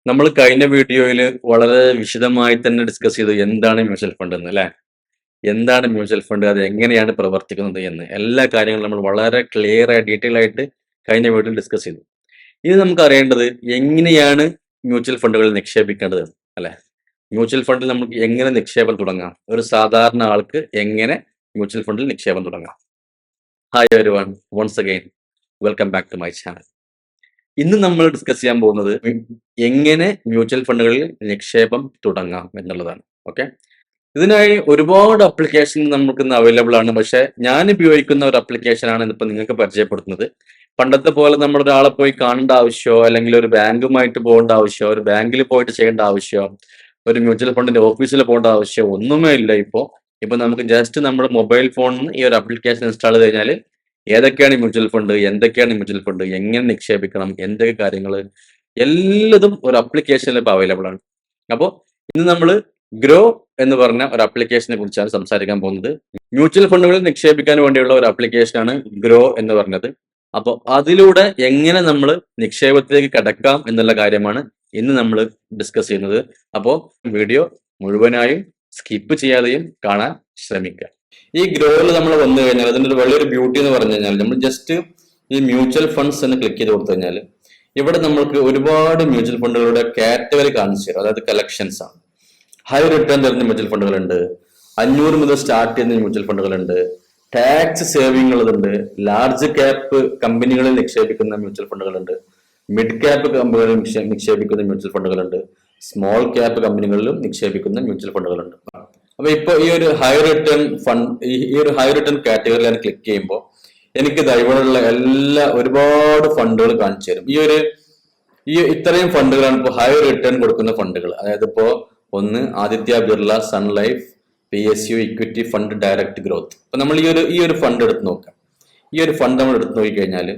നമ്മൾ കഴിഞ്ഞ വീഡിയോയിൽ വളരെ വിശദമായി തന്നെ ഡിസ്കസ് ചെയ്തു എന്താണ് മ്യൂച്വൽ ഫണ്ട് എന്ന് അല്ലേ? എന്താണ് മ്യൂച്വൽ ഫണ്ട്? അത് എങ്ങനെയാണ് പ്രവർത്തിക്കുന്നത് എന്ന് എല്ലാ കാര്യങ്ങളും നമ്മൾ വളരെ ക്ലിയർ ആയി ഡീറ്റെയിൽ ആയിട്ട് കഴിഞ്ഞ വീഡിയോയിൽ ഡിസ്കസ് ചെയ്തു. ഇത് നമുക്ക് അറിയേണ്ടത് എങ്ങനെയാണ് മ്യൂച്വൽ ഫണ്ടുകളിൽ നിക്ഷേപിക്കേണ്ടത് അല്ലെ? മ്യൂച്വൽ ഫണ്ടിൽ നമുക്ക് എങ്ങനെ നിക്ഷേപം തുടങ്ങാം? ഒരു സാധാരണ ആൾക്ക് എങ്ങനെ മ്യൂച്വൽ ഫണ്ടിൽ നിക്ഷേപം തുടങ്ങാം? Hi everyone, once again welcome back to my channel. ഇന്ന് നമ്മൾ ഡിസ്കസ് ചെയ്യാൻ പോകുന്നത് എങ്ങനെ മ്യൂച്വൽ ഫണ്ടുകളിൽ നിക്ഷേപം തുടങ്ങാം എന്നുള്ളതാണ്. ഓക്കെ, ഇതിനായി ഒരുപാട് അപ്ലിക്കേഷൻ നമുക്ക് ഇന്ന് അവൈലബിൾ ആണ്. പക്ഷെ ഞാൻ ഉപയോഗിക്കുന്ന ഒരു അപ്ലിക്കേഷൻ ആണ് ഇന്നിപ്പോൾ നിങ്ങൾക്ക് പരിചയപ്പെടുത്തുന്നത്. പണ്ടത്തെ പോലെ നമ്മൾ ഒരാളെ പോയി കാണേണ്ട ആവശ്യമോ അല്ലെങ്കിൽ ഒരു ബാങ്കുമായിട്ട് പോകേണ്ട ആവശ്യമോ ഒരു ബാങ്കിൽ പോയിട്ട് ചെയ്യേണ്ട ആവശ്യമോ ഒരു മ്യൂച്വൽ ഫണ്ടിന്റെ ഓഫീസിൽ പോകേണ്ട ആവശ്യമോ ഒന്നുമേ ഇല്ല. ഇപ്പൊ നമുക്ക് ജസ്റ്റ് നമ്മുടെ മൊബൈൽ ഫോണിൽ ഈ ഒരു അപ്ലിക്കേഷൻ ഇൻസ്റ്റാൾ ചെയ്ത് കഴിഞ്ഞാൽ ഏതൊക്കെയാണ് മ്യൂച്വൽ ഫണ്ട്, എന്തൊക്കെയാണ് മ്യൂച്വൽ ഫണ്ട്, എങ്ങനെ നിക്ഷേപിക്കണം, എന്തൊക്കെ കാര്യങ്ങൾ എല്ലതും ഒരു അപ്ലിക്കേഷനിൽ ഇപ്പോൾ അവൈലബിൾ ആണ്. അപ്പോൾ ഇന്ന് നമ്മൾ ഗ്രോ എന്ന് പറഞ്ഞ ഒരു അപ്ലിക്കേഷനെ കുറിച്ചാണ് സംസാരിക്കാൻ പോകുന്നത്. മ്യൂച്വൽ ഫണ്ടുകളിൽ നിക്ഷേപിക്കാൻ വേണ്ടിയുള്ള ഒരു അപ്ലിക്കേഷനാണ് ഗ്രോ എന്ന് പറഞ്ഞത്. അപ്പോൾ അതിലൂടെ എങ്ങനെ നമ്മൾ നിക്ഷേപത്തിലേക്ക് കടക്കാം എന്നുള്ള കാര്യമാണ് ഇന്ന് നമ്മൾ ഡിസ്കസ് ചെയ്യുന്നത്. അപ്പോൾ വീഡിയോ മുഴുവനായും സ്കിപ്പ് ചെയ്യാതെയും കാണാൻ ശ്രമിക്കുക. ഈ ഗ്രോയിൽ നമ്മൾ വന്നു കഴിഞ്ഞാൽ അതിൻ്റെ ഒരു വലിയൊരു ബ്യൂട്ടി എന്ന് പറഞ്ഞു കഴിഞ്ഞാൽ നമ്മൾ ജസ്റ്റ് ഈ മ്യൂച്വൽ ഫണ്ട്സ് എന്ന് ക്ലിക്ക് ചെയ്ത് കൊടുത്തു കഴിഞ്ഞാൽ ഇവിടെ നമ്മൾക്ക് ഒരുപാട് മ്യൂച്വൽ ഫണ്ടുകളുടെ കാറ്റഗറി കാണിച്ചു തരും. അതായത് കളക്ഷൻസ് ആണ്. ഹൈ റിട്ടേൺ തരുന്ന മ്യൂച്വൽ ഫണ്ടുകളുണ്ട്, 500 മുതൽ സ്റ്റാർട്ട് ചെയ്യുന്ന മ്യൂച്വൽ ഫണ്ടുകളുണ്ട്, ടാക്സ് സേവിംഗ് ഉള്ളതുണ്ട്, ലാർജ് ക്യാപ്പ് കമ്പനികളിൽ നിക്ഷേപിക്കുന്ന മ്യൂച്വൽ ഫണ്ടുകളുണ്ട്, മിഡ് ക്യാപ്പ് കമ്പനികളിൽ നിക്ഷേപിക്കുന്ന മ്യൂച്വൽ ഫണ്ടുകളുണ്ട്, സ്മോൾ ക്യാപ്പ് കമ്പനികളിലും നിക്ഷേപിക്കുന്ന മ്യൂച്വൽ ഫണ്ടുകളുണ്ട്. അപ്പൊ ഇപ്പൊ ഈ ഒരു ഹൈ റിട്ടേൺ ഫണ്ട്, ഈ ഒരു ഹൈ റിട്ടേൺ കാറ്റഗറിയിൽ ഞാൻ ക്ലിക്ക് ചെയ്യുമ്പോൾ എനിക്ക് ഇവിടെയുള്ള ഒരുപാട് ഫണ്ടുകൾ കാണിച്ചു തരും. ഇത്രയും ഫണ്ടുകളാണ് ഇപ്പോൾ ഹൈ റിട്ടേൺ കൊടുക്കുന്ന ഫണ്ടുകൾ. അതായത് ഇപ്പോ ഒന്ന് Aditya Birla sun life PSU equity fund direct growth. അപ്പൊ നമ്മൾ ഈ ഒരു ഫണ്ട് എടുത്ത് നോക്കാം. ഈ ഒരു ഫണ്ട് നമ്മൾ എടുത്ത് നോക്കിക്കഴിഞ്ഞാൽ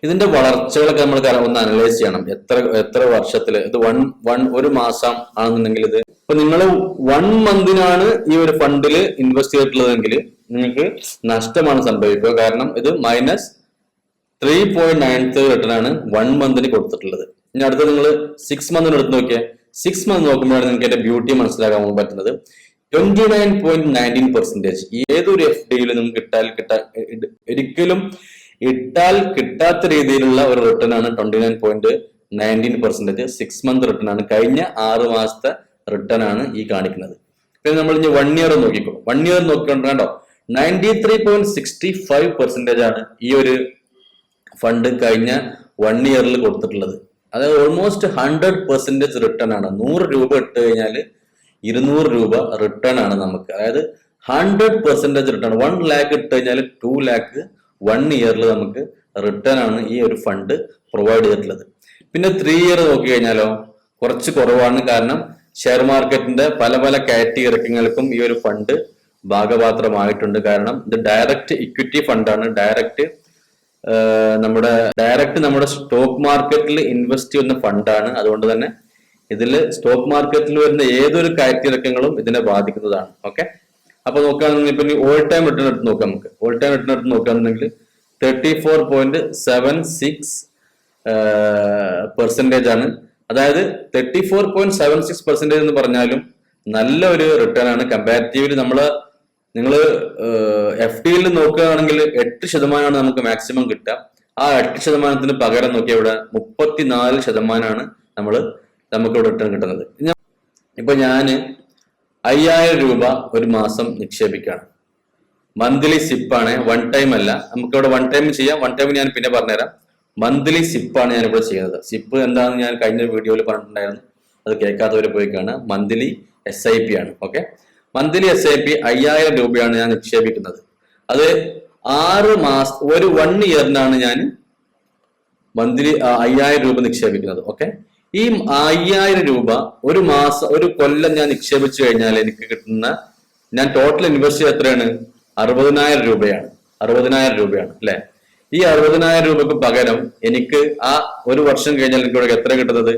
ഇതിന്റെ വളർച്ചകളൊക്കെ നമ്മൾ ഒന്ന് അനലൈസ് ചെയ്യണം. എത്ര വർഷത്തില് ഇത് ഒരു മാസം ആണെന്നുണ്ടെങ്കിൽ ഇത് ഇപ്പൊ നിങ്ങൾ 1 മന്തിനാണ് ഈ ഒരു ഫണ്ടിൽ ഇൻവെസ്റ്റ് ചെയ്തിട്ടുള്ളതെങ്കിൽ നിങ്ങൾക്ക് നഷ്ടമാണ് സംഭവിക്കുക. കാരണം ഇത് -3.93 റിട്ടേൺ ആണ് 1 മന്തിന് കൊടുത്തിട്ടുള്ളത്. ഇനി അടുത്ത് നിങ്ങൾ 6 മന്തിന് എടുത്ത് നോക്കിയാൽ 6 മന്ത് നോക്കുമ്പോഴാണ് നിങ്ങൾക്ക് എന്റെ ബ്യൂട്ടി മനസ്സിലാക്കാൻ പറ്റുന്നത്. 29.19%. ഏതൊരു FDയിൽ നിങ്ങൾക്ക് ഒരിക്കലും ഇട്ടാൽ കിട്ടാത്ത രീതിയിലുള്ള ഒരു റിട്ടേൺ ആണ് 29.19%. 6 മന്ത് റിട്ടേൺ ആണ്. കഴിഞ്ഞ 6 മാസത്തെ റിട്ടേൺ ആണ് ഈ കാണിക്കുന്നത്. പിന്നെ നമ്മൾ ഇനി 1 ഇയർ നോക്കിക്കോ. 1 ഇയർ നോക്കിക്കൊണ്ടോ 93.65% ആണ് ഈ ഒരു ഫണ്ട് കഴിഞ്ഞ 1 ഇയറിൽ കൊടുത്തിട്ടുള്ളത്. അതായത് ഓൾമോസ്റ്റ് 100% റിട്ടേൺ ആണ്. 100 രൂപ ഇട്ട് കഴിഞ്ഞാൽ 200 രൂപ റിട്ടേൺ ആണ് നമുക്ക്. അതായത് 100% റിട്ടേൺ. 1 lakh ഇട്ട് കഴിഞ്ഞാൽ 2 lakh 1 ഇയറിൽ നമുക്ക് റിട്ടേൺ ആണ് ഈ ഒരു ഫണ്ട് പ്രൊവൈഡ് ചെയ്തിട്ടുള്ളത്. പിന്നെ 3 ഇയർ നോക്കി കഴിഞ്ഞാലോ കുറച്ച് കുറവാണ്. കാരണം ഷെയർ മാർക്കറ്റിന്റെ പല കാറ്റഗറികൾക്കും ഈ ഒരു ഫണ്ട് ഭാഗപാത്രമായിട്ടുണ്ട്. കാരണം ഇത് ഡയറക്റ്റ് ഇക്വിറ്റി ഫണ്ടാണ്. ഡയറക്റ്റ് നമ്മുടെ സ്റ്റോക്ക് മാർക്കറ്റിൽ ഇൻവെസ്റ്റ് ചെയ്യുന്ന ഫണ്ടാണ്. അതുകൊണ്ട് തന്നെ ഇതിൽ സ്റ്റോക്ക് മാർക്കറ്റിൽ വരുന്ന ഏതൊരു കാറ്റഗറികളും ഇതിനെ ബാധിക്കുന്നതാണ്. ഓക്കെ, അപ്പൊ നോക്കുകയാണെങ്കിൽ ഇപ്പൊ ഓൾ ടൈം റിട്ടേൺ എടുത്ത് നോക്കാം. നമുക്ക് ഓൾ ടൈം റിട്ടേൺ എടുത്ത് നോക്കുകയാണെന്നുണ്ടെങ്കിൽ 34.76% ആണ്. അതായത് 34.76% എന്ന് പറഞ്ഞാലും നല്ല ഒരു റിട്ടേൺ ആണ്. കമ്പാരിറ്റീവ്ലി നിങ്ങൾ FDയിൽ നോക്കുകയാണെങ്കിൽ 8% നമുക്ക് മാക്സിമം കിട്ടുക. ആ 8% പകരം നോക്കിയാൽ ഇവിടെ 34% നമുക്ക് റിട്ടേൺ കിട്ടുന്നത്. ഇപ്പൊ ഞാന് 5000 രൂപ ഒരു മാസം നിക്ഷേപിക്കുകയാണ്. മന്ത്ലി സിപ്പാണ്, 1 ടൈം അല്ല. നമുക്ക് ഇവിടെ 1 ടൈം ചെയ്യാം. 1 ടൈം ഞാൻ പിന്നെ പറഞ്ഞുതരാം. മന്ത്ലി സിപ്പാണ് ഞാനിവിടെ ചെയ്യുന്നത്. സിപ്പ് എന്താണെന്ന് ഞാൻ കഴിഞ്ഞ വീഡിയോയിൽ പറഞ്ഞിട്ടുണ്ടായിരുന്നു. അത് കേൾക്കാത്തവരെ പോയി കാണുക. മന്ത്ലി SIP ആണ്. ഓക്കെ, മന്ത്ലി SIP 5000 രൂപയാണ് ഞാൻ നിക്ഷേപിക്കുന്നത്. അത് 6 മാസം 1 ഇയറിനാണ് ഞാൻ മന്ത്ലി 5000 രൂപ നിക്ഷേപിക്കുന്നത്. ഓക്കെ, ഈ 5000 രൂപ ഒരു മാസം ഒരു കൊല്ലം ഞാൻ നിക്ഷേപിച്ചു കഴിഞ്ഞാൽ എനിക്ക് കിട്ടുന്ന ഞാൻ ടോട്ടൽ ഇൻവെസ്റ്റ് ചെയ്ത് എത്രയാണ്? 60,000 രൂപയാണ്. 60,000 രൂപയാണ് അല്ലെ? ഈ 60,000 രൂപക്ക് പകരം എനിക്ക് ആ ഒരു വർഷം കഴിഞ്ഞാൽ എനിക്ക് ഇവിടെ എത്ര കിട്ടുന്നത്?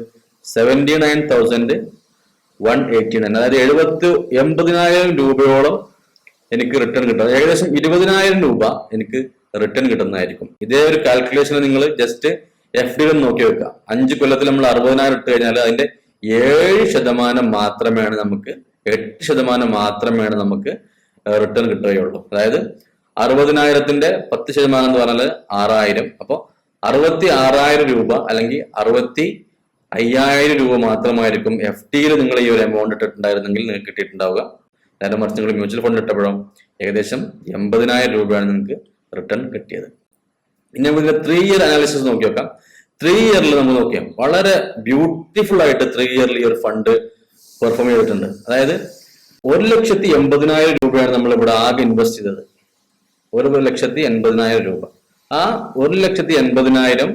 79,189. അതായത് 80,000 രൂപയോളം എനിക്ക് റിട്ടേൺ കിട്ടും. ഏകദേശം 20,000 രൂപ എനിക്ക് റിട്ടേൺ കിട്ടുന്നതായിരിക്കും. ഇതേ ഒരു കാൽക്കുലേഷൻ നിങ്ങൾ ജസ്റ്റ് FD നോക്കി വെക്കുക. 5 കൊല്ലത്തിൽ നമ്മൾ 60,000 ഇട്ട് കഴിഞ്ഞാൽ അതിന്റെ 7% മാത്രമേ നമുക്ക് 8% മാത്രമേ നമുക്ക് റിട്ടേൺ കിട്ടുകയുള്ളൂ. അതായത് 60,000ന്റെ 10% എന്ന് പറഞ്ഞാൽ 6,000. അപ്പോൾ 66,000 രൂപ അല്ലെങ്കിൽ 65,000 രൂപ മാത്രമായിരിക്കും FDയിൽ നിങ്ങൾ ഈ ഒരു എമൗണ്ട് ഇട്ടിട്ടുണ്ടായിരുന്നെങ്കിൽ നിങ്ങൾക്ക് കിട്ടിയിട്ടുണ്ടാവുക. നേരെ മറിച്ച് നിങ്ങൾ മ്യൂച്വൽ ഫണ്ട് ഇട്ടപ്പോഴോ ഏകദേശം 80,000 രൂപയാണ് നിങ്ങൾക്ക് റിട്ടേൺ കിട്ടിയത്. പിന്നെ നമുക്ക് 3 ഇയർ അനാലിസിസ് നോക്കി നോക്കാം. 3 ഇയറിൽ നമ്മൾ നോക്കിയാൽ വളരെ ബ്യൂട്ടിഫുൾ ആയിട്ട് 3 ഇയറിൽ ഈ ഒരു ഫണ്ട് പെർഫോം ചെയ്തിട്ടുണ്ട്. അതായത് 1,80,000 രൂപയാണ് നമ്മൾ ഇവിടെ ആകെ ഇൻവെസ്റ്റ് ചെയ്തത്. 1,80,000 രൂപ. ആ 1,80,000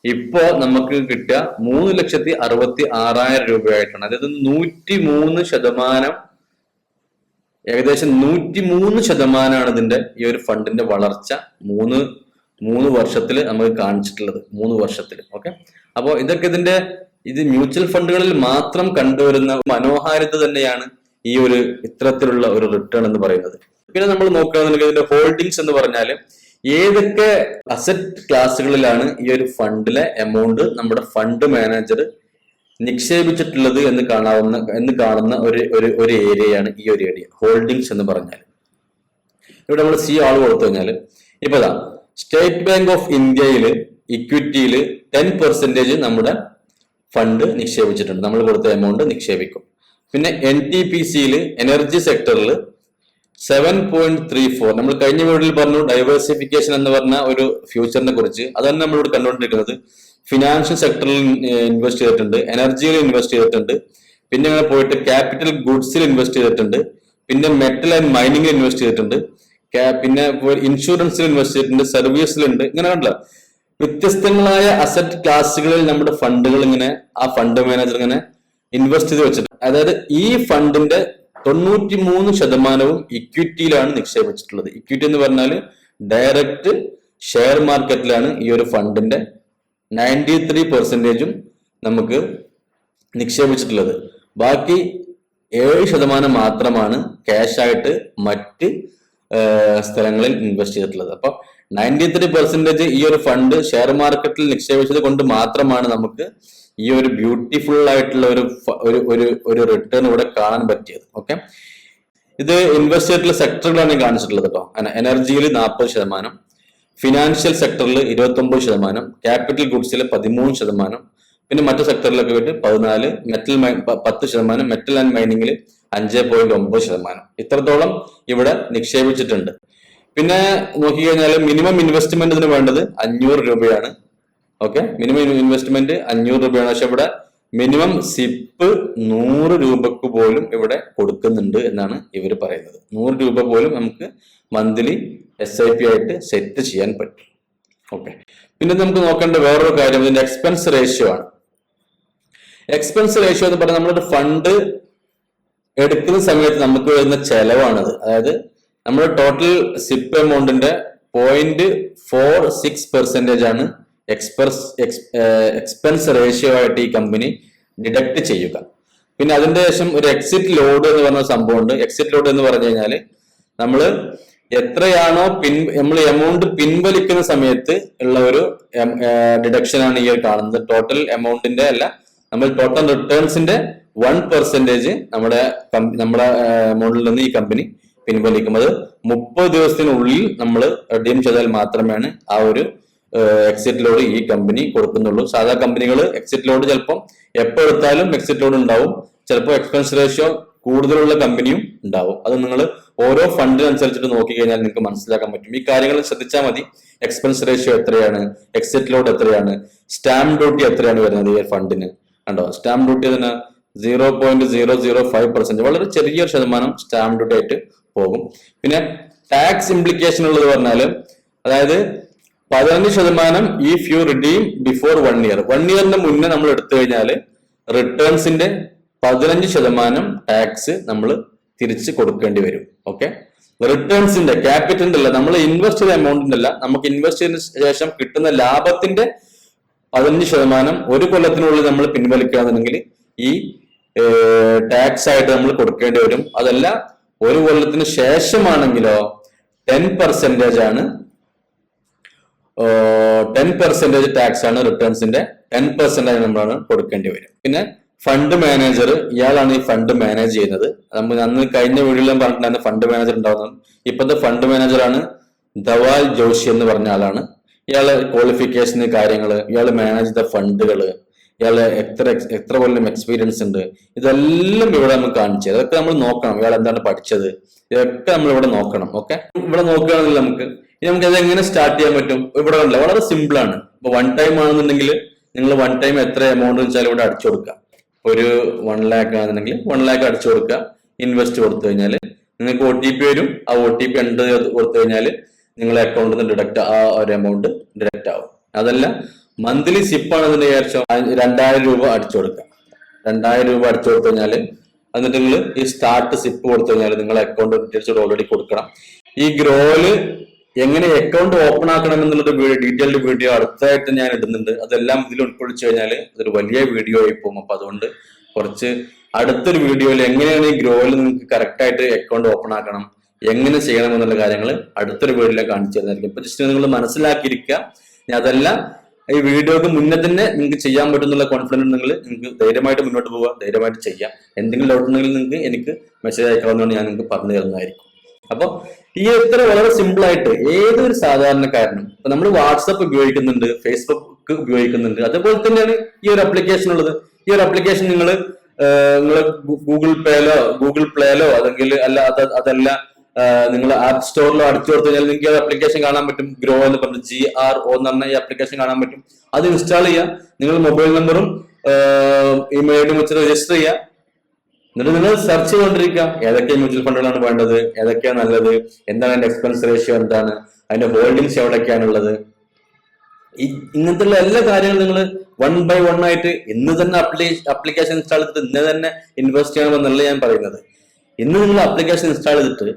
ഇപ്പോ നമുക്ക് കിട്ടുക 3,66,000 രൂപയായിട്ടാണ്. അതായത് 103%, ഏകദേശം 103% ഇതിന്റെ ഈ ഒരു ഫണ്ടിന്റെ വളർച്ച മൂന്ന് വർഷത്തിൽ നമുക്ക് കാണിച്ചിട്ടുള്ളത്. 3 വർഷത്തിൽ. ഓക്കെ, അപ്പോൾ ഇതൊക്കെ ഇത് മ്യൂച്വൽ ഫണ്ടുകളിൽ മാത്രം കണ്ടുവരുന്ന മനോഹാരിത തന്നെയാണ് ഈ ഒരു ഇത്തരത്തിലുള്ള ഒരു റിട്ടേൺ എന്ന് പറയുന്നത്. പിന്നെ നമ്മൾ നോക്കുകയാണെന്നുണ്ടെങ്കിൽ ഇതിന്റെ ഹോൾഡിങ്സ് എന്ന് പറഞ്ഞാൽ ഏതൊക്കെ അസറ്റ് ക്ലാസ്സുകളിലാണ് ഈ ഒരു ഫണ്ടിലെ എമൗണ്ട് നമ്മുടെ ഫണ്ട് മാനേജർ നിക്ഷേപിച്ചിട്ടുള്ളത് എന്ന് കാണുന്ന ഒരു ഏരിയയാണ് ഈ ഒരു ഏരിയ ഹോൾഡിങ്സ് എന്ന് പറഞ്ഞാൽ. ഇവിടെ നമ്മൾ ആൾ കൊടുത്തു കഴിഞ്ഞാൽ ഇപ്പൊ സ്റ്റേറ്റ് ബാങ്ക് ഓഫ് ഇന്ത്യയിൽ ഇക്വിറ്റിയിൽ 10% നമ്മുടെ ഫണ്ട് നിക്ഷേപിച്ചിട്ടുണ്ട്. നമ്മൾ കൊടുത്ത എമൗണ്ട് നിക്ഷേപിക്കും. പിന്നെ NTPCയിൽ എനർജി സെക്ടറിൽ 7.34. നമ്മൾ കഴിഞ്ഞ വീഡിയോയിൽ പറഞ്ഞു ഡൈവേഴ്സിഫിക്കേഷൻ എന്ന് പറഞ്ഞ ഒരു ഫ്യൂച്ചറിനെ കുറിച്ച്. അതാണ് നമ്മളിവിടെ കണ്ടുകൊണ്ടിരിക്കുന്നത്. ഫിനാൻഷ്യൽ സെക്ടറിൽ ഇൻവെസ്റ്റ് ചെയ്തിട്ടുണ്ട്, എനർജിയിൽ ഇൻവെസ്റ്റ് ചെയ്തിട്ടുണ്ട്, പിന്നെ അങ്ങനെ പോയിട്ട് ക്യാപിറ്റൽ ഗുഡ്സിൽ ഇൻവെസ്റ്റ് ചെയ്തിട്ടുണ്ട്, പിന്നെ മെറ്റൽ ആൻഡ് മൈനിങ്ങിൽ ഇൻവെസ്റ്റ് ചെയ്തിട്ടുണ്ട്, പിന്നെ ഇൻഷുറൻസിൽ ഇൻവെസ്റ്റ് ചെയ്തിട്ടുണ്ട്, സർവീസിലുണ്ട്. ഇങ്ങനെ കണ്ടല്ലോ വ്യത്യസ്തങ്ങളായ അസറ്റ് ക്ലാസ്സുകളിൽ നമ്മുടെ ഫണ്ടുകൾ ഇങ്ങനെ ആ ഫണ്ട് മാനേജർ ഇങ്ങനെ ഇൻവെസ്റ്റ് ചെയ്ത് വെച്ചിട്ടുണ്ട്. അതായത് ഈ ഫണ്ടിന്റെ 93% ഇക്വിറ്റിയിലാണ് നിക്ഷേപിച്ചിട്ടുള്ളത്. ഇക്വിറ്റി എന്ന് പറഞ്ഞാൽ ഡയറക്റ്റ് ഷെയർ മാർക്കറ്റിലാണ് ഈ ഒരു ഫണ്ടിന്റെ 93% നമുക്ക് നിക്ഷേപിച്ചിട്ടുള്ളത്. ബാക്കി 7% മാത്രമാണ് ക്യാഷ് ആയിട്ട് മറ്റ് സ്ഥലങ്ങളിൽ ഇൻവെസ്റ്റ് ചെയ്തിട്ടുള്ളത്. അപ്പൊ 93% ഈ ഒരു ഫണ്ട് ഷെയർ മാർക്കറ്റിൽ നിക്ഷേപിച്ചത് കൊണ്ട് മാത്രമാണ് നമുക്ക് ഈ ഒരു ബ്യൂട്ടിഫുൾ ആയിട്ടുള്ള ഒരു റിട്ടേൺ ഇവിടെ കാണാൻ പറ്റിയത്. ഓക്കെ, ഇത് ഇൻവെസ്റ്റ് ചെയ്തിട്ടുള്ള സെക്ടറുകളാണ് കാണിച്ചിട്ടുള്ളത് കേട്ടോ. എനർജിയിൽ 40%, ഫിനാൻഷ്യൽ സെക്ടറിൽ 29%, ക്യാപിറ്റൽ ഗുഡ്സിൽ 13%, പിന്നെ മറ്റു സെക്ടറിലൊക്കെ പോയിട്ട് 14, 10%, മെറ്റൽ ആൻഡ് മൈനിങ്ങിൽ 5.9%. ഇത്രത്തോളം ഇവിടെ നിക്ഷേപിച്ചിട്ടുണ്ട്. പിന്നെ നോക്കിക്കഴിഞ്ഞാൽ മിനിമം ഇൻവെസ്റ്റ്മെന്റ് ഇതിന് വേണ്ടത് 500 രൂപയാണ്. ഓക്കെ, മിനിമം ഇൻവെസ്റ്റ്മെന്റ് 500 രൂപയാണ്. പക്ഷെ ഇവിടെ മിനിമം സിപ്പ് 100 രൂപക്ക് പോലും ഇവിടെ കൊടുക്കുന്നുണ്ട് എന്നാണ് ഇവർ പറയുന്നത്. 100 രൂപ പോലും നമുക്ക് മന്ത്ലി SIP ആയിട്ട് സെറ്റ് ചെയ്യാൻ പറ്റും. ഓക്കെ, പിന്നെ നമുക്ക് നോക്കേണ്ട വേറൊരു കാര്യം ഇതിന്റെ എക്സ്പെൻസ് റേഷ്യോ ആണ്. എക്സ്പെൻസ് റേഷ്യോ എന്ന് പറഞ്ഞാൽ നമ്മളൊരു ഫണ്ട് എടുക്കുന്ന സമയത്ത് നമുക്ക് വരുന്ന ചെലവാണത്. അതായത് നമ്മുടെ ടോട്ടൽ സിപ്പ് എമൗണ്ടിന്റെ 0.46% ആണ് എക്സ്പെൻസ് റേഷ്യോ ആയിട്ട് ഈ കമ്പനി ഡിഡക്ട് ചെയ്യുക. പിന്നെ അതിന്റെ ശേഷം ഒരു എക്സിറ്റ് ലോഡ് എന്ന് പറഞ്ഞ സംഭവമുണ്ട്. എക്സിറ്റ് ലോഡ് എന്ന് പറഞ്ഞു കഴിഞ്ഞാൽ നമ്മൾ എത്രയാണോ നമ്മൾ എമൗണ്ട് പിൻവലിക്കുന്ന സമയത്ത് ഉള്ള ഒരു ഡിഡക്ഷൻ ആണ് ഈ കാണുന്നത്. ടോട്ടൽ എമൗണ്ടിന്റെ അല്ല, നമ്മൾ ടോട്ടൽ റിട്ടേൺസിന്റെ 1% നമ്മുടെ എമൗണ്ടിൽ നിന്ന് ഈ കമ്പനി പിൻവലിക്കും. അത് 30 ദിവസത്തിനുള്ളിൽ നമ്മൾ റിഡീം ചെയ്താൽ മാത്രമാണ് ആ ഒരു എക്സിറ്റ് ലോഡ് ഈ കമ്പനി കൊടുക്കുന്നുള്ളൂ. സാധാ കമ്പനികൾ എക്സിറ്റ് ലോഡ് ചിലപ്പോൾ എപ്പോൾ എടുത്താലും എക്സിറ്റ് ലോഡ് ഉണ്ടാവും. ചിലപ്പോൾ എക്സ്പെൻസ് റേഷ്യോ കൂടുതലുള്ള കമ്പനിയും ഉണ്ടാവും. അത് നിങ്ങൾ ഓരോ ഫണ്ടിനനുസരിച്ചിട്ട് നോക്കിക്കഴിഞ്ഞാൽ നിങ്ങൾക്ക് മനസ്സിലാക്കാൻ പറ്റും. ഈ കാര്യങ്ങൾ ശ്രദ്ധിച്ചാൽ മതി. എക്സ്പെൻസ് റേഷ്യോ എത്രയാണ്, എക്സിറ്റ് ലോഡ് എത്രയാണ്, സ്റ്റാമ്പ് ഡ്യൂട്ടി എത്രയാണ് വരുന്നത് ഈ ഫണ്ടിന്. കണ്ടോ, സ്റ്റാമ്പ് ഡ്യൂട്ടി തന്നെ 0.005%, വളരെ ചെറിയൊരു ശതമാനം സ്റ്റാമ്പ് ഡ്യൂട്ടി ആയിട്ട് പോകും. പിന്നെ ടാക്സ് ഇംപ്ലിക്കേഷൻ ഉള്ളത് പറഞ്ഞാൽ അതായത് 15% if you redeem before 1 year. 1 ഇയറിന് മുന്നേ നമ്മൾ എടുത്തു കഴിഞ്ഞാൽ റിട്ടേൺസിന്റെ 15% ടാക്സ് നമ്മൾ തിരിച്ച് കൊടുക്കേണ്ടി വരും. ഓക്കെ, റിട്ടേൺസിന്റെ ക്യാപിറ്റലിന്റെ അല്ല, നമ്മൾ ഇൻവെസ്റ്റ് ചെയ്ത എമൗണ്ടിന്റെ അല്ല, നമുക്ക് ഇൻവെസ്റ്റ് ചെയ്തതിനു ശേഷം കിട്ടുന്ന ലാഭത്തിന്റെ 15% ഒരു കൊല്ലത്തിനുള്ളിൽ നമ്മൾ പിൻവലിക്കുകയാണെന്നുണ്ടെങ്കിൽ ഈ ടാക്സ് ആയിട്ട് നമ്മൾ കൊടുക്കേണ്ടി വരും. അതല്ല ഒരു കൊല്ലത്തിന് ശേഷമാണെങ്കിലോ 10% ആണ് 10% ടാക്സ് ആണ് റിട്ടേൺസിന്റെ 10% നമ്മളാണ് കൊടുക്കേണ്ടി വരും. പിന്നെ ഫണ്ട് മാനേജർ, ഇയാളാണ് ഈ ഫണ്ട് മാനേജ് ചെയ്യുന്നത്. നമ്മൾ അന്ന് കഴിഞ്ഞ വീഡിയോയിലും പറഞ്ഞിട്ടുണ്ടായിരുന്ന ഫണ്ട് മാനേജർ ഉണ്ടാവുന്നത്. ഇപ്പോഴത്തെ ഫണ്ട് മാനേജറാണ് ധവാൽ ജോഷി എന്ന് പറഞ്ഞ ആളാണ്. ഇയാള് ക്വാളിഫിക്കേഷന് കാര്യങ്ങള്, ഇയാള് മാനേജ് ചെയ്ത ഫണ്ടുകള്, ഇയാള് എത്ര കൊല്ലം എക്സ്പീരിയൻസ് ഉണ്ട്, ഇതെല്ലാം ഇവിടെ നമുക്ക് കാണിച്ചത്. അതൊക്കെ നമ്മൾ നോക്കണം. ഇയാൾ എന്താണ് പഠിച്ചത്, ഇതൊക്കെ നമ്മൾ ഇവിടെ നോക്കണം. ഓക്കെ, ഇവിടെ നോക്കുകയാണെങ്കിൽ നമുക്ക് അത് എങ്ങനെ സ്റ്റാർട്ട് ചെയ്യാൻ പറ്റും? ഇവിടെ കണ്ടില്ല, വളരെ സിമ്പിൾ ആണ്. ഇപ്പൊ 1 ടൈം ആണെന്നുണ്ടെങ്കിൽ നിങ്ങൾ 1 ടൈം എത്ര എമൗണ്ട് വെച്ചാൽ ഇവിടെ അടിച്ചു കൊടുക്കുക. ഒരു 1 lakh ആണെന്നുണ്ടെങ്കിൽ 1 lakh അടിച്ചു കൊടുക്കുക. ഇൻവെസ്റ്റ് കൊടുത്തു കഴിഞ്ഞാൽ നിങ്ങൾക്ക് OTP വരും. ആ OTP എൻ്റർ കൊടുത്തു കഴിഞ്ഞാൽ നിങ്ങളെ അക്കൗണ്ടിൽ നിന്ന് ഡിഡക്ട് ആ ഒരു എമൗണ്ട് ഡിഡക്ട് ആവും. അതല്ല മന്ത്ലി സിപ്പ് ആണെന്ന് വിചാരിച്ചോ, 2000 രൂപ അടിച്ചു കൊടുക്കുക. 2000 രൂപ അടിച്ചു കൊടുത്തു കഴിഞ്ഞാൽ എന്നിട്ട് നിങ്ങൾ ഈ സ്റ്റാർട്ട് സിപ്പ് കൊടുത്തു കഴിഞ്ഞാൽ നിങ്ങളെ അക്കൗണ്ട് ഡീറ്റെയിൽസ് ഓൾറെഡി കൊടുക്കണം. ഈ ഗ്രോയില് എങ്ങനെ അക്കൗണ്ട് ഓപ്പൺ ആക്കണം എന്നുള്ളൊരു ഡീറ്റെയിൽഡ് വീഡിയോ അടുത്തായിട്ട് ഞാൻ ഇടുന്നുണ്ട്. അതെല്ലാം ഇതിൽ ഉൾക്കൊള്ളിച്ചു കഴിഞ്ഞാൽ അതൊരു വലിയ വീഡിയോ ആയി പോകും. അപ്പൊ അതുകൊണ്ട് കുറച്ച് അടുത്തൊരു വീഡിയോയിൽ എങ്ങനെയാണ് ഈ ഗ്രോയിൽ നിങ്ങൾക്ക് കറക്റ്റ് ആയിട്ട് അക്കൗണ്ട് ഓപ്പൺ ആക്കണം, എങ്ങനെ ചെയ്യണം എന്നുള്ള കാര്യങ്ങൾ അടുത്തൊരു വീഡിയോയിൽ കാണിച്ചു തരുന്നതായിരിക്കും. ഇപ്പൊ ജസ്റ്റ് നിങ്ങൾ മനസ്സിലാക്കിയിരിക്കുക. അതെല്ലാം ഈ വീഡിയോക്ക് മുന്നേ തന്നെ നിങ്ങൾക്ക് ചെയ്യാൻ പറ്റുന്നുള്ള കോൺഫിഡൻസ് നിങ്ങൾക്ക് ധൈര്യമായിട്ട് മുന്നോട്ട് പോവുക, ധൈര്യമായിട്ട് ചെയ്യാം. എന്തെങ്കിലും ഡൗട്ട് ഉണ്ടെങ്കിൽ നിങ്ങൾക്ക് എനിക്ക് മെസ്സേജ് അയക്കാവുന്നതാണ്, ഞാൻ നിങ്ങൾക്ക് പറഞ്ഞു തരുന്നതായിരിക്കും. അപ്പൊ ഈ ഇത്ര വളരെ സിമ്പിൾ ആയിട്ട് ഏതൊരു സാധാരണക്കാരനും, ഇപ്പൊ നമ്മൾ വാട്സപ്പ് ഉപയോഗിക്കുന്നുണ്ട്, ഫേസ്ബുക്ക് ഉപയോഗിക്കുന്നുണ്ട്, അതുപോലെ തന്നെയാണ് ഈ ഒരു ആപ്ലിക്കേഷൻ ഉള്ളത്. ഈ ഒരു ആപ്ലിക്കേഷൻ നിങ്ങൾ ഗൂഗിൾ പ്ലേയിലോ അല്ലെങ്കിൽ അതല്ല നിങ്ങൾ ആപ്പ് സ്റ്റോറിലോ അടിച്ചു കൊടുത്തു കഴിഞ്ഞാൽ നിങ്ങൾക്ക് ഈ ആപ്ലിക്കേഷൻ കാണാൻ പറ്റും. ഗ്രോ എന്ന് പറഞ്ഞ് GRO എന്ന് പറഞ്ഞ ഈ ആപ്ലിക്കേഷൻ കാണാൻ പറ്റും. അത് ഇൻസ്റ്റാൾ ചെയ്യുക. നിങ്ങൾ മൊബൈൽ നമ്പറും ഇമെയിലും വെച്ച് രജിസ്റ്റർ ചെയ്യുക. എന്നിട്ട് നിങ്ങൾ സെർച്ച് ചെയ്തുകൊണ്ടിരിക്കുക, ഏതൊക്കെ മ്യൂച്വൽ ഫണ്ടുകളാണ് വേണ്ടത്, ഏതൊക്കെയാണ് നല്ലത്, എന്താണ് അതിന്റെ എക്സ്പെൻസ് റേഷ്യോ, എന്താണ് അതിന്റെ ഹോൾഡിങ്സ് എവിടെയൊക്കെയാണുള്ളത്. ഇങ്ങനത്തെ എല്ലാ കാര്യങ്ങളും നിങ്ങൾ 1 by 1 ആയിട്ട് ഇന്ന് തന്നെ ആപ്ലിക്കേഷൻ ഇൻസ്റ്റാൾ ചെയ്തിട്ട് ഇന്ന് തന്നെ ഇൻവെസ്റ്റ് ചെയ്യണമെന്നല്ല ഞാൻ പറയുന്നത്. ഇന്ന് നിങ്ങൾ ആപ്ലിക്കേഷൻ ഇൻസ്റ്റാൾ ചെയ്തിട്ട്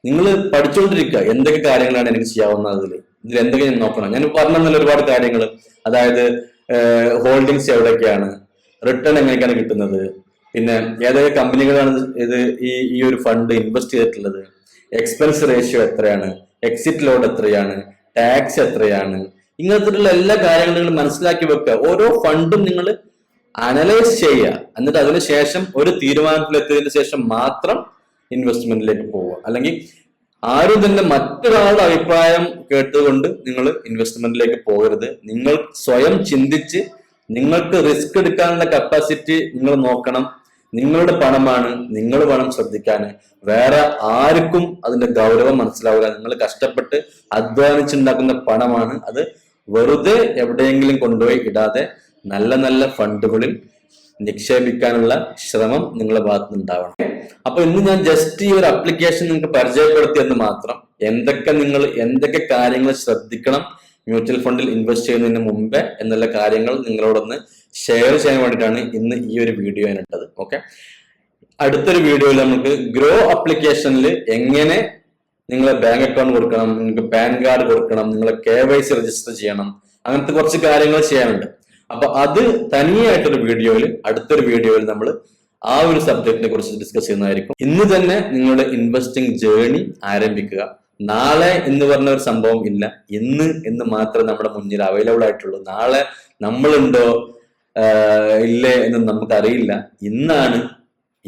നിങ്ങൾ പഠിച്ചുകൊണ്ടിരിക്കുക എന്തൊക്കെ കാര്യങ്ങളാണ് എനിക്ക് ചെയ്യാവുന്നത്, ഇതിൽ എന്തൊക്കെ ഞാൻ നോക്കണം. ഞാൻ പറഞ്ഞെന്നല്ല ഒരുപാട് കാര്യങ്ങൾ. അതായത് ഹോൾഡിങ്സ് എവിടെയൊക്കെയാണ്, റിട്ടേൺ എങ്ങനെയൊക്കെയാണ് കിട്ടുന്നത്, പിന്നെ ഏതൊക്കെ കമ്പനികളാണ് ഈ ഒരു ഫണ്ട് ഇൻവെസ്റ്റ് ചെയ്തിട്ടുള്ളത്, എക്സ്പെൻസ് റേഷ്യോ എത്രയാണ്, എക്സിറ്റ് ലോഡ് എത്രയാണ്, ടാക്സ് എത്രയാണ്, ഇങ്ങനത്തെ എല്ലാ കാര്യങ്ങളും നിങ്ങൾ മനസ്സിലാക്കി വെക്കുക. ഓരോ ഫണ്ടും നിങ്ങൾ അനലൈസ് ചെയ്യുക. എന്നിട്ട് അതിനുശേഷം ഒരു തീരുമാനത്തിലെത്തിയതിനു ശേഷം മാത്രം ഇൻവെസ്റ്റ്മെന്റിലേക്ക് പോവുക. അല്ലെങ്കിൽ ആരും തന്നെ മറ്റൊരാളുടെ അഭിപ്രായം കേട്ടുകൊണ്ട് നിങ്ങൾ ഇൻവെസ്റ്റ്മെന്റിലേക്ക് പോകരുത്. നിങ്ങൾ സ്വയം ചിന്തിച്ച് നിങ്ങൾക്ക് റിസ്ക് എടുക്കാനുള്ള കപ്പാസിറ്റി നിങ്ങൾ നോക്കണം. നിങ്ങളുടെ പണമാണ്, നിങ്ങൾ വേണം ശ്രദ്ധിക്കാൻ. വേറെ ആർക്കും അതിന്റെ ഗൗരവം മനസ്സിലാവില്ല. നിങ്ങൾ കഷ്ടപ്പെട്ട് അധ്വാനിച്ചുണ്ടാക്കുന്ന പണമാണ്. അത് വെറുതെ എവിടെയെങ്കിലും കൊണ്ടുപോയി ഇടാതെ നല്ല നല്ല ഫണ്ടുകളിൽ നിക്ഷേപിക്കാനുള്ള ശ്രമം നിങ്ങളുടെ ഭാഗത്ത് ഉണ്ടാവണം. അപ്പൊ ഇന്ന് ഞാൻ ജസ്റ്റ് ഈ ഒരു ആപ്ലിക്കേഷൻ നിങ്ങൾക്ക് പരിചയപ്പെടുത്തിയെന്ന് മാത്രം. എന്തൊക്കെ കാര്യങ്ങൾ ശ്രദ്ധിക്കണം മ്യൂച്വൽ ഫണ്ടിൽ ഇൻവെസ്റ്റ് ചെയ്യുന്നതിന് മുമ്പേ എന്നുള്ള കാര്യങ്ങൾ നിങ്ങളോടൊന്ന് ഷെയർ ചെയ്യാൻ വേണ്ടിയിട്ടാണ് ഇന്ന് ഈ ഒരു വീഡിയോ ഞാൻ ഇട്ടത്. ഓക്കെ, അടുത്തൊരു വീഡിയോയിൽ നമുക്ക് ഗ്രോ ആപ്ലിക്കേഷനിൽ എങ്ങനെ നിങ്ങളെ ബാങ്ക് അക്കൗണ്ട് കൊടുക്കണം, നിങ്ങൾക്ക് പാൻ കാർഡ് കൊടുക്കണം, നിങ്ങളെ KYC രജിസ്റ്റർ ചെയ്യണം, അങ്ങനത്തെ കുറച്ച് കാര്യങ്ങൾ ചെയ്യാനുണ്ട്. അപ്പൊ അത് തനിയായിട്ടൊരു വീഡിയോയിൽ, അടുത്തൊരു വീഡിയോയിൽ നമ്മൾ ആ ഒരു സബ്ജക്റ്റിനെ കുറിച്ച് ഡിസ്കസ് ചെയ്യുന്നതായിരിക്കും. ഇന്ന് തന്നെ നിങ്ങളുടെ ഇൻവെസ്റ്റിംഗ് ജേർണി ആരംഭിക്കുക. നാളെ എന്ന് പറഞ്ഞ ഒരു സംഭവം ഇല്ല. ഇന്ന് മാത്രമേ നമ്മുടെ മുന്നിൽ അവൈലബിൾ ആയിട്ടുള്ളൂ. നാളെ നമ്മളുണ്ടോ ഇല്ലേ എന്ന് നമുക്കറിയില്ല.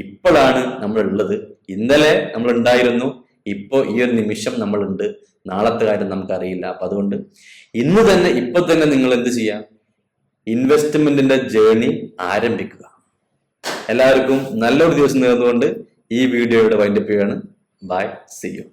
ഇപ്പോഴാണ് നമ്മൾ ഉള്ളത്. ഇന്നലെ നമ്മൾ ഉണ്ടായിരുന്നു, ഇപ്പോൾ ഈ ഒരു നിമിഷം നമ്മളുണ്ട്. നാളത്തെ കാര്യം നമുക്കറിയില്ല. അപ്പൊ അതുകൊണ്ട് ഇപ്പൊ തന്നെ നിങ്ങൾ എന്ത് ചെയ്യാം, ഇൻവെസ്റ്റ്മെന്റിന്റെ ജേർണി ആരംഭിക്കുക. എല്ലാവർക്കും നല്ലൊരു ദിവസം നേർന്നുകൊണ്ട് ഈ വീഡിയോയുടെ വൈൻഡപ്പ് ചെയ്യുകയാണ്. Bye, see U.